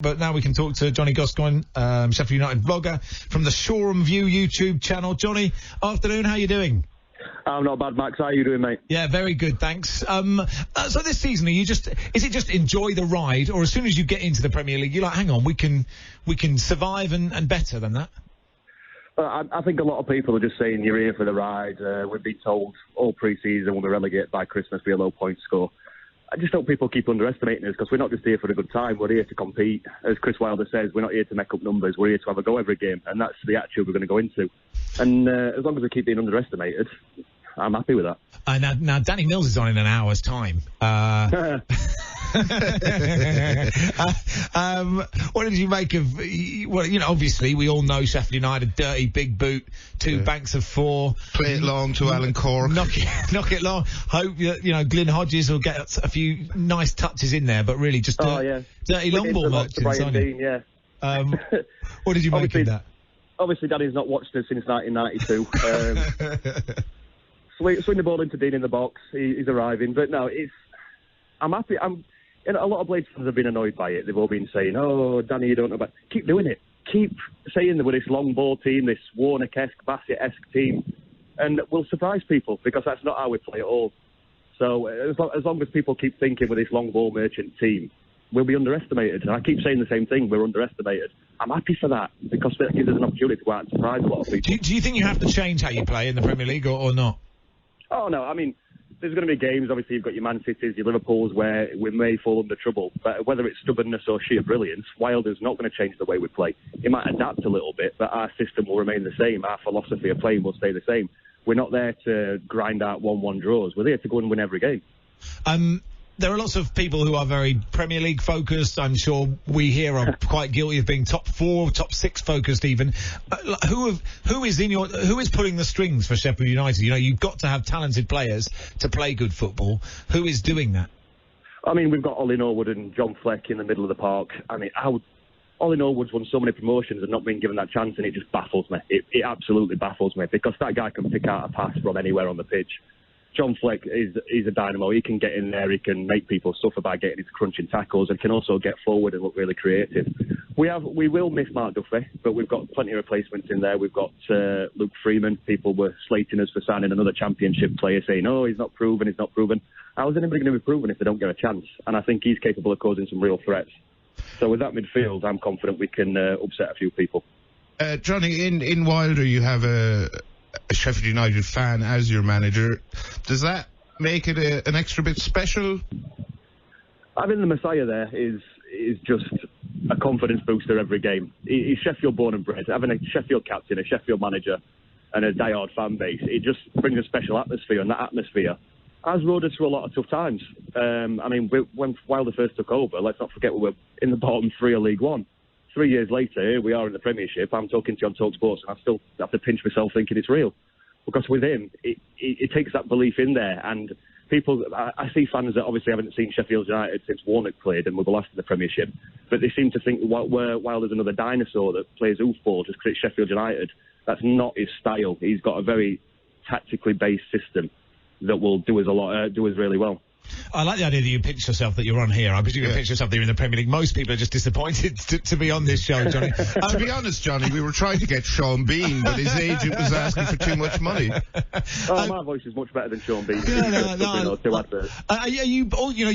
But now we can talk to Johnny Gascoigne, Sheffield United blogger from the Shoreham View YouTube channel. Johnny, afternoon, how you doing? I'm not bad, Max. How are you doing, mate? Yeah, very good, thanks. So this season, is it just enjoy the ride, or as soon as you get into the Premier League, you're like, hang on, we can survive and better than that? I think a lot of people are just saying you're here for the ride. We've been told all pre-season we'll be relegated by Christmas, be a low point score. I just hope people keep underestimating us, because we're not just here for a good time. We're here to compete. As Chris Wilder says, we're not here to make up numbers. We're here to have a go every game, and that's the attitude we're going to go into. And as long as we keep being underestimated, I'm happy with that. Now Danny Mills is on in an hour's time. What did you make of? Well, obviously we all know Sheffield United, dirty big boot, two banks of four. Play it long to Alan Cork. Knock it long. Hope Glyn Hodges will get a few nice touches in there, but really just dirty long ball merchants. Yeah. What did you make of that? Obviously, Danny's not watched us since 1992. Swing the ball into Dean in the box. He's arriving, but no, I'm happy. A lot of Blades fans have been annoyed by it. They've all been saying, "Oh, Danny, you don't know about." Keep doing it. Keep saying that we're this long ball team, this Warnock-esque, Bassett-esque team, and we'll surprise people, because that's not how we play at all. So as long as people keep thinking we're this long ball merchant team, we'll be underestimated. And I keep saying the same thing: we're underestimated. I'm happy for that, because that gives us an opportunity to go out and surprise a lot of people. Do you think you have to change how you play in the Premier League or not? Oh, no, I mean, there's going to be games, obviously you've got your Man Cities, your Liverpools, where we may fall under trouble, but whether it's stubbornness or sheer brilliance, Wilder's not going to change the way we play. He might adapt a little bit, but our system will remain the same, our philosophy of playing will stay the same. We're not there to grind out 1-1 draws, we're there to go and win every game. There are lots of people who are very Premier League focused. I'm sure we here are quite guilty of being top 4, top 6 focused even. Who is pulling the strings for Sheffield United? You've got to have talented players to play good football. Who is doing that? I mean, we've got Ollie Norwood and John Fleck in the middle of the park. I mean, Ollie Norwood's won so many promotions and not been given that chance, and it just baffles me. It absolutely baffles me, because that guy can pick out a pass from anywhere on the pitch. John Fleck is a dynamo. He can get in there, he can make people suffer by getting into crunching tackles, and can also get forward and look really creative. We will miss Mark Duffy, but we've got plenty of replacements in there. We've got Luke Freeman. People were slating us for signing another Championship player, saying, "Oh, he's not proven." How is anybody going to be proven if they don't get a chance? And I think he's capable of causing some real threats. So with that midfield, I'm confident we can upset a few people. Johnny, in Wilder, you have a Sheffield United fan as your manager. Does that make it an extra bit special? Having the Messiah there is just a confidence booster every game. He's Sheffield born and bred. Having a Sheffield captain, a Sheffield manager, and a diehard fan base, it just brings a special atmosphere, and that atmosphere has rode us through a lot of tough times. I mean, when Wilder first took over, let's not forget we were in the bottom 3 of League One. 3 years later, here we are in the Premiership. I'm talking to you on TalkSport, and I still have to pinch myself thinking it's real. Because with him, it takes that belief in there. And people, I see fans that obviously haven't seen Sheffield United since Warnock played and were the last in the Premiership, but they seem to think while there's another dinosaur that plays oofball just because it's Sheffield United, that's not his style. He's got a very tactically based system that will do us really well. I like the idea that you pitch yourself that you're on here. I presume you pitch yourself that you're in the Premier League. Most people are just disappointed to be on this show, Johnny. To be honest, Johnny, we were trying to get Sean Bean, but his agent was asking for too much money. My voice is much better than Sean Bean. You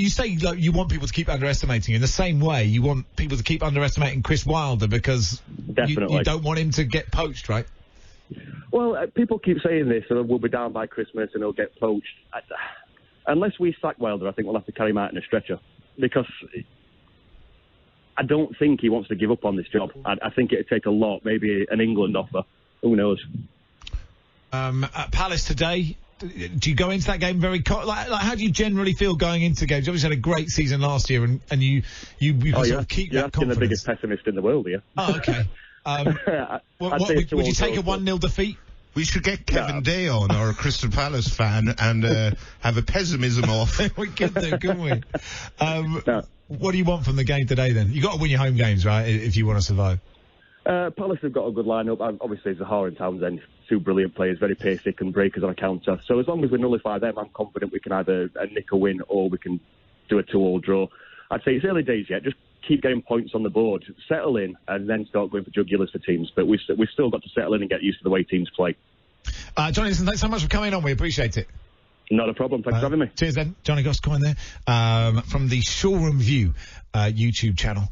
say like, you want people to keep underestimating. In the same way, you want people to keep underestimating Chris Wilder, because you don't want him to get poached, right? Well, people keep saying this, and we'll be down by Christmas and he'll get poached. Unless we sack Wilder, I think we'll have to carry him out in a stretcher, because I don't think he wants to give up on this job. I think it'd take a lot, maybe an England offer. Who knows? At Palace today, do you go into that game very like how do you generally feel going into games? You obviously had a great season last year, and you sort of keep that confidence. You're the biggest pessimist in the world here. Oh, okay. Would you take a 1-0 defeat? We should get Kevin Day on, or a Crystal Palace fan, and have a pessimism off. We could do, couldn't we? What do you want from the game today, then? You've got to win your home games, right, if you want to survive? Palace have got a good lineup. Obviously, Zaha and Townsend, 2 brilliant players, very basic and breakers on a counter. So as long as we nullify them, I'm confident we can either nick a win or we can do a 2-2 draw. I'd say it's early days yet. Just keep getting points on the board, settle in, and then start going for jugulars for teams. But we've still got to settle in and get used to the way teams play. Johnny, listen, thanks so much for coming on. We appreciate it. Not a problem. Thanks for having me. Cheers then. Johnny Gascoigne there from the Shoreham View YouTube channel.